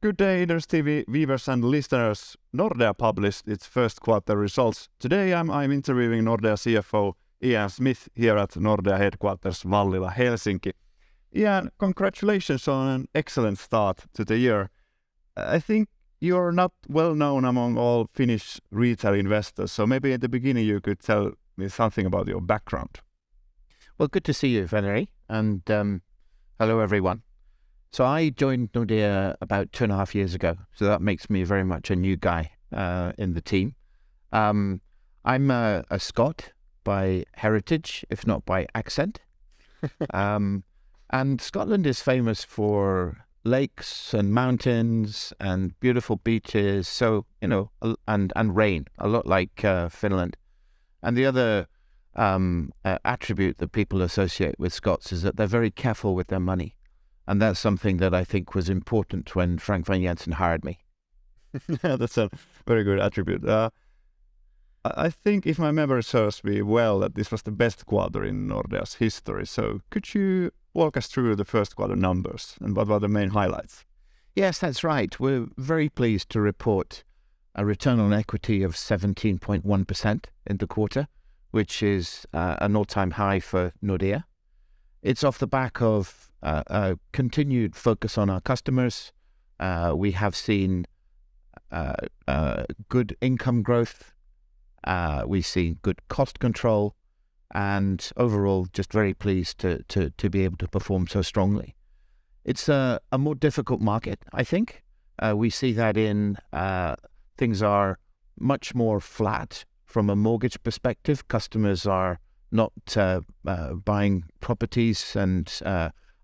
Good day, inderesTV viewers and listeners. Nordea published its first quarter results. Today I'm interviewing Nordea CFO Ian Smith here at Nordea headquarters Vallila, Helsinki. Ian, congratulations on an excellent start to the year. I think you're not well known among all Finnish retail investors, so maybe at the beginning you could tell me something about your background. Well, good to see you, Valerie, and hello everyone. So I joined Nordea about 2.5 years ago, so that makes me very much a new guy in the team. I'm a Scot by heritage, if not by accent. And Scotland is famous for lakes and mountains and beautiful beaches, so, and rain, a lot like Finland. And the other attribute that people associate with Scots is that they're very careful with their money. And that's something that I think was important when Frank van Jensen hired me. That's a very good attribute. I think, if my memory serves me well, that this was the best quarter in Nordea's history. So could you walk us through the first quarter numbers and what were the main highlights? Yes, that's right. We're very pleased to report a return on equity of 17.1% in the quarter, which is an all-time high for Nordea. It's off the back of a continued focus on our customers. We have seen good income growth. We've seen good cost control, and overall just very pleased to be able to perform so strongly. It's a more difficult market, I think. We see that in things are much more flat from a mortgage perspective. Customers are not buying properties and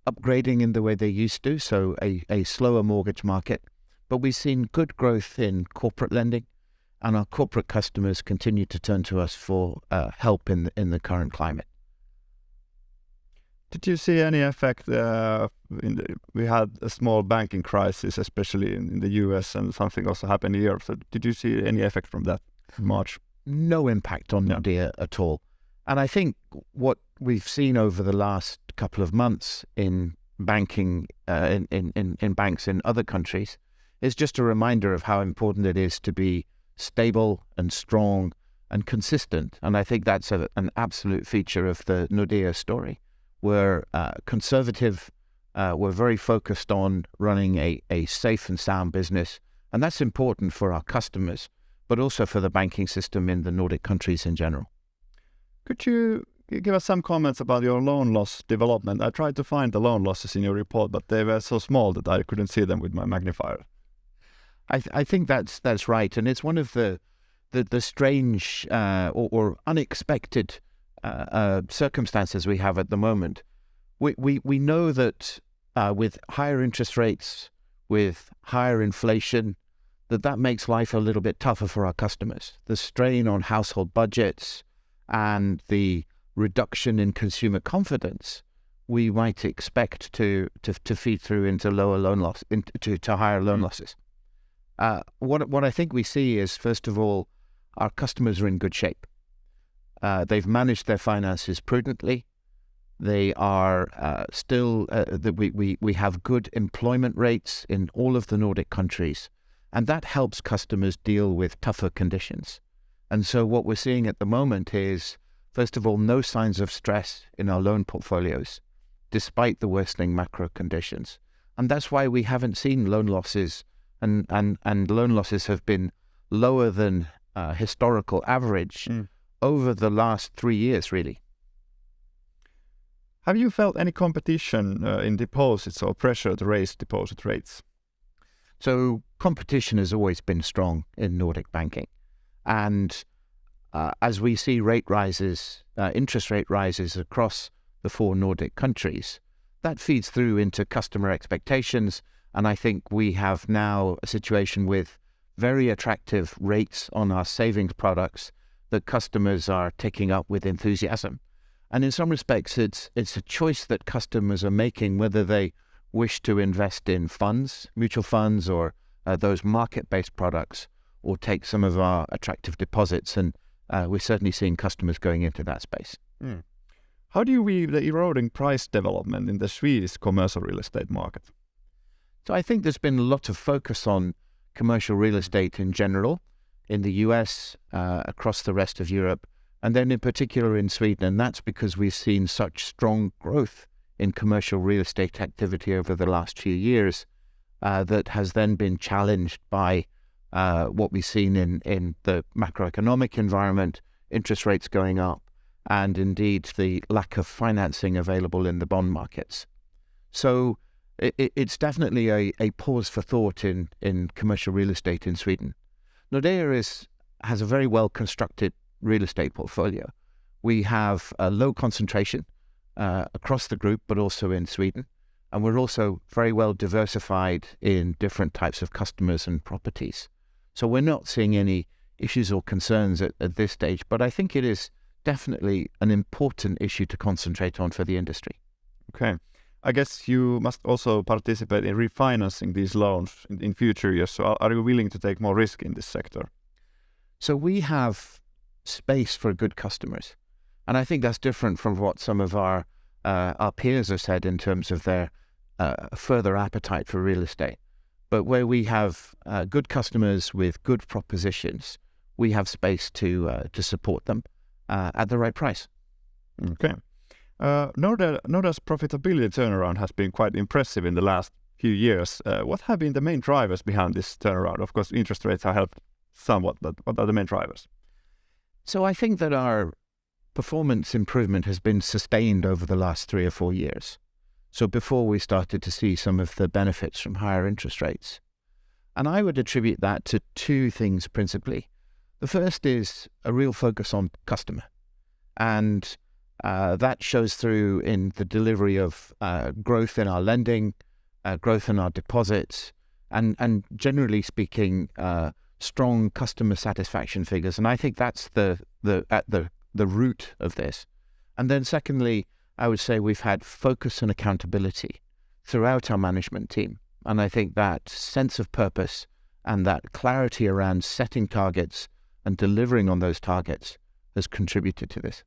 upgrading in the way they used to, so a slower mortgage market. But we've seen good growth in corporate lending, and our corporate customers continue to turn to us for help in the current climate. Did you see any effect? We had a small banking crisis, especially in the US, and something also happened in Europe. So did you see any effect from that in March? No impact on Nordea at all. And I think what we've seen over the last couple of months in banking, in banks in other countries, is just a reminder of how important it is to be stable and strong and consistent. And I think that's an absolute feature of the Nordea story. We're conservative, we're very focused on running a safe and sound business, and that's important for our customers, but also for the banking system in the Nordic countries in general. Could you give us some comments about your loan loss development? I tried to find the loan losses in your report, but they were so small that I couldn't see them with my magnifier. I think that's right, and it's one of the strange or unexpected circumstances we have at the moment. We know that with higher interest rates, with higher inflation, that makes life a little bit tougher for our customers. The strain on household budgets and the reduction in consumer confidence we might expect to feed through into lower loan loss, to higher loan losses. What I think we see is, first of all, our customers are in good shape. They've managed their finances prudently. They are still we have good employment rates in all of the Nordic countries, and that helps customers deal with tougher conditions. And so what we're seeing at the moment is, first of all, no signs of stress in our loan portfolios, despite the worsening macro conditions. And that's why we haven't seen loan losses, and loan losses have been lower than historical average over the last 3 years, really. Have you felt any competition in deposits or pressure to raise deposit rates? So competition has always been strong in Nordic banking. And as we see interest rate rises across the 4 Nordic countries, that feeds through into customer expectations. And I think we have now a situation with very attractive rates on our savings products that customers are taking up with enthusiasm. And in some respects, it's a choice that customers are making, whether they wish to invest in funds, mutual funds, or those market-based products, or take some of our attractive deposits. And we're certainly seeing customers going into that space. How do you view the eroding price development in the Swedish commercial real estate market? So I think there's been a lot of focus on commercial real estate in general, in the US, across the rest of Europe, and then in particular in Sweden. And that's because we've seen such strong growth in commercial real estate activity over the last few years that has then been challenged by what we've seen in the macroeconomic environment, interest rates going up, and indeed the lack of financing available in the bond markets. So it's definitely a pause for thought in commercial real estate in Sweden. Nordea has a very well constructed real estate portfolio. We have a low concentration across the group, but also in Sweden. And we're also very well diversified in different types of customers and properties. So we're not seeing any issues or concerns at this stage, but I think it is definitely an important issue to concentrate on for the industry. Okay. I guess you must also participate in refinancing these loans in future years. So are you willing to take more risk in this sector? So we have space for good customers. And I think that's different from what some of our peers have said in terms of their further appetite for real estate. But where we have good customers with good propositions, we have space to support them at the right price. Okay. Nordea's profitability turnaround has been quite impressive in the last few years. What have been the main drivers behind this turnaround? Of course, interest rates have helped somewhat, but what are the main drivers? So I think that our performance improvement has been sustained over the last 3 or 4 years. So before we started to see some of the benefits from higher interest rates. And I would attribute that to 2 things principally. The first is a real focus on customer. And that shows through in the delivery of growth in our lending, growth in our deposits, and generally speaking, strong customer satisfaction figures. And I think that's at the root of this. And then secondly, I would say we've had focus and accountability throughout our management team. And I think that sense of purpose and that clarity around setting targets and delivering on those targets has contributed to this.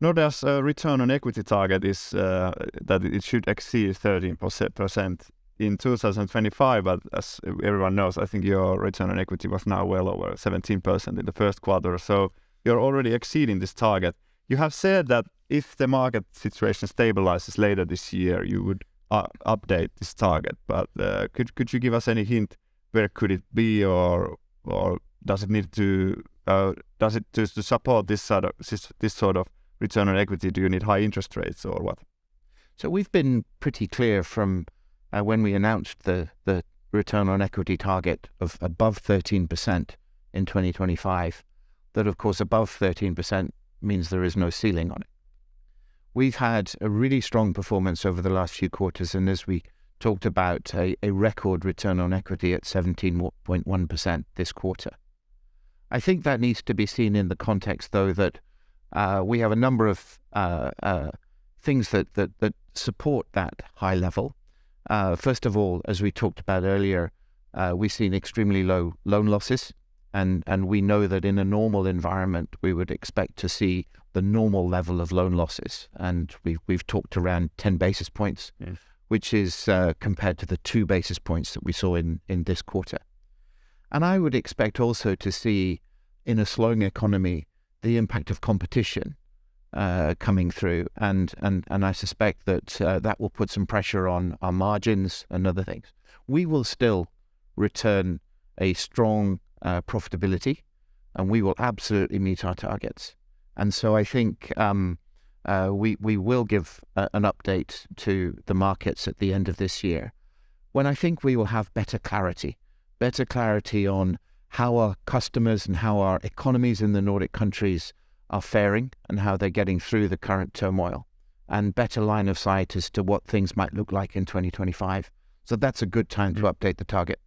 Nordea's return on equity target is that it should exceed 13% in 2025, but as everyone knows, I think your return on equity was now well over 17% in the first quarter, so you're already exceeding this target. You have said that if the market situation stabilizes later this year, you would update this target, but could you give us any hint where could it be, or does it need to support this sort of return on equity? Do you need high interest rates or what? So we've been pretty clear from when we announced the return on equity target of above 13% in 2025, that of course above 13% means there is no ceiling on it. We've had a really strong performance over the last few quarters, and as we talked about, a record return on equity at 17.1% this quarter. I think that needs to be seen in the context, though, that we have a number of things that support that high level. First of all, as we talked about earlier, we've seen extremely low loan losses, and we know that in a normal environment we would expect to see the normal level of loan losses, and we've talked around 10 basis points, which is compared to the 2 basis points that we saw in this quarter. And I would expect also to see in a slowing economy the impact of competition coming through, and I suspect that that will put some pressure on our margins and other things. We will still return a strong profitability, and we will absolutely meet our targets. And so I think we will give an update to the markets at the end of this year, when I think we will have better clarity on how our customers and how our economies in the Nordic countries are faring and how they're getting through the current turmoil, and better line of sight as to what things might look like in 2025. So that's a good time to update the target.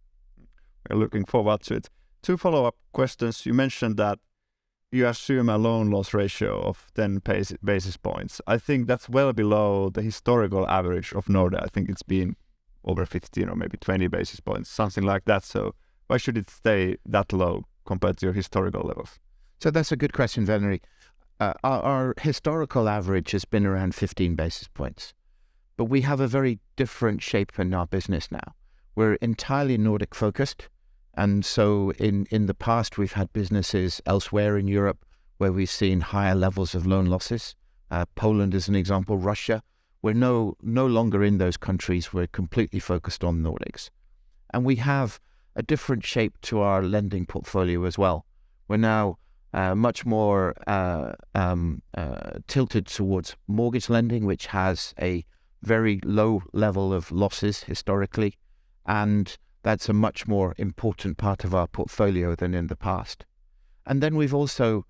We're looking forward to it. 2 follow-up questions. You mentioned that you assume a loan loss ratio of 10 basis points. I think that's well below the historical average of Nordea. I think it's been over 15 or maybe 20 basis points, something like that. So why should it stay that low compared to your historical levels? So that's a good question, Valerie. Our historical average has been around 15 basis points. But we have a very different shape in our business now. We're entirely Nordic focused. And so in the past, we've had businesses elsewhere in Europe where we've seen higher levels of loan losses. Poland is an example, Russia. We're no longer in those countries. We're completely focused on Nordics. And we have a different shape to our lending portfolio as well. We're now much more tilted towards mortgage lending, which has a very low level of losses historically, and that's a much more important part of our portfolio than in the past. And then we've also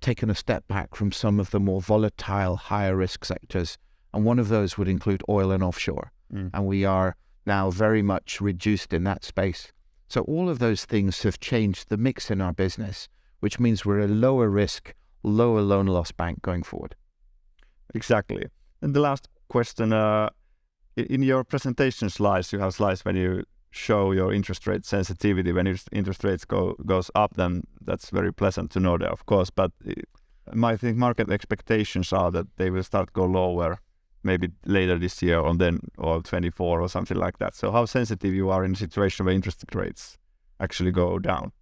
taken a step back from some of the more volatile, higher risk sectors, and one of those would include oil and offshore. And we are now very much reduced in that space. So all of those things have changed the mix in our business, which means we're a lower risk, lower loan loss bank going forward. Exactly. And the last question, in your presentation slides, you have slides when you show your interest rate sensitivity. When interest rates goes up, then that's very pleasant to know that, of course. But I think market expectations are that they will start go lower maybe later this year or 24 or something like that. So how sensitive you are in a situation where interest rates actually go down?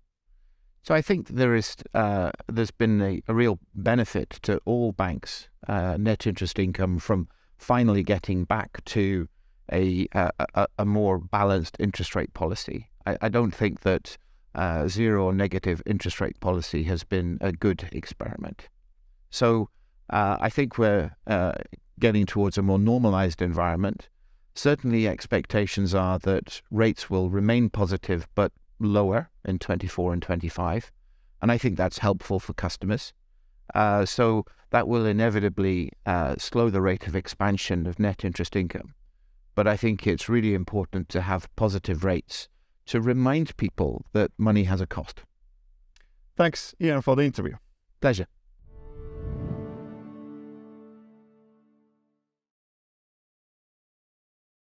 So I think there's been a real benefit to all banks' net interest income from finally getting back to a more balanced interest rate policy. I don't think that zero or negative interest rate policy has been a good experiment. So I think we're getting towards a more normalized environment. Certainly expectations are that rates will remain positive but lower in 24 and 25. And I think that's helpful for customers. So that will inevitably slow the rate of expansion of net interest income. But I think it's really important to have positive rates to remind people that money has a cost. Thanks, Ian, for the interview. Pleasure.